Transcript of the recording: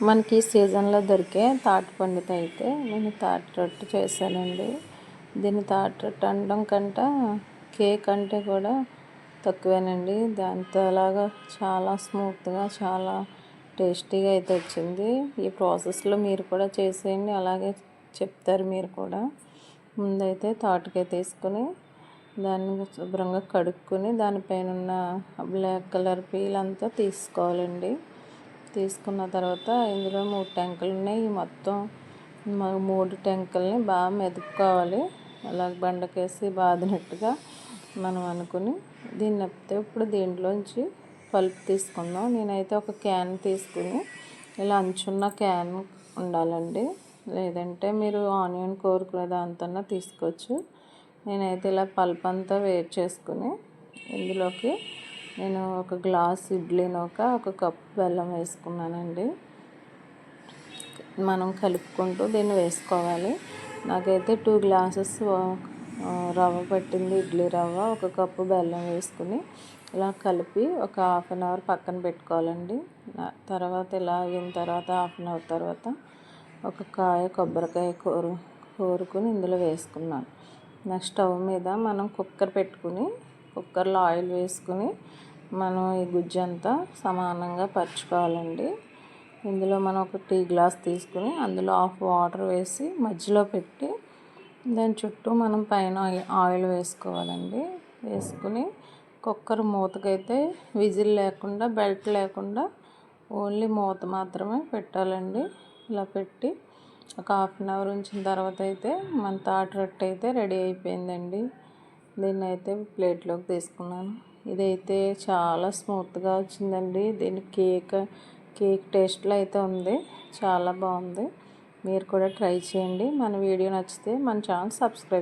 మనకి సీజన్లో దొరికే తాటిపండుతో అయితే నేను తాటి రొట్టె చేశానండి. దీన్ని తాటి రొట్టె అనడం కంటే కేక్ అంటే కూడా తక్కువేనండి. దాంతో అలాగా చాలా స్మూత్గా చాలా టేస్టీగా అయితే వచ్చింది. ఈ ప్రాసెస్లో మీరు కూడా చేసేయండి, అలాగే చెప్తారు మీరు కూడా. ముందైతే తాటికాయ తీసుకొని దాన్ని శుభ్రంగా కడుక్కొని దానిపైన ఉన్న బ్లాక్ కలర్ పీల్ అంతా తీసుకోవాలండి. తీసుకున్న తర్వాత ఇందులో 3 టెంకలు ఉన్నాయి. మొత్తం 3 టెంకల్ని బాగా మెదుపుకోవాలి. అలా బండకేసి బాదినట్టుగా మనం అనుకుని దీన్ని ఇప్పుడు దీంట్లోంచి పల్ప్ తీసుకుందాం. నేనైతే ఒక క్యాన్ తీసుకుని ఇలా అంచున్న క్యాన్ ఉండాలండి, లేదంటే మీరు ఆనియన్ కోరుకునే దాంతో తీసుకోవచ్చు. నేనైతే ఇలా పల్ప్ అంతా వేడి చేసుకుని ఇందులోకి నేను ఒక గ్లాస్ ఇడ్లీ నూక, ఒక కప్పు బెల్లం వేసుకున్నానండి. మనం కలుపుకుంటూ దీన్ని వేసుకోవాలి. నాకైతే 2 గ్లాసెస్ రవ్వ పట్టింది, ఇడ్లీ రవ్వ, ఒక కప్పు బెల్లం వేసుకుని ఇలా కలిపి ఒక హాఫ్ అన్ అవర్ పక్కన పెట్టుకోవాలండి. తర్వాత ఇలా అయిన తర్వాత హాఫ్ అన్ అవర్ తర్వాత ఒక కొబ్బరికాయ కోరుకుని ఇందులో వేసుకున్నాను. నెక్స్ట్ స్టవ్ మీద మనం కుక్కర్ పెట్టుకుని కుక్కర్లో ఆయిల్ వేసుకుని మనం ఈ గుజ్జు అంతా సమానంగా పరుచుకోవాలండి. ఇందులో మనం ఒక టీ గ్లాస్ తీసుకుని అందులో హాఫ్ వాటర్ వేసి మధ్యలో పెట్టి దాని చుట్టూ మనం పైన ఆయిల్ వేసుకోవాలండి. వేసుకుని కుక్కర్ మూతకైతే విజిల్ లేకుండా, బెల్ట్ లేకుండా ఓన్లీ మూత మాత్రమే పెట్టాలండి. ఇలా పెట్టి ఒక హాఫ్ అన్ అవర్ ఉంచిన తర్వాత అయితే మన తాటి రొట్టె అయితే రెడీ అయిపోయిందండి. దీన్ని అయితే ప్లేట్లోకి తీసుకున్నాను. ఇదైతే చాలా స్మూత్గా వచ్చిందండి. దీన్ని కేక్ టేస్ట్లో అయితే ఉంది, చాలా బాగుంది. మీరు కూడా ట్రై చేయండి. మన వీడియో నచ్చితే మన ఛానల్ సబ్స్క్రైబ్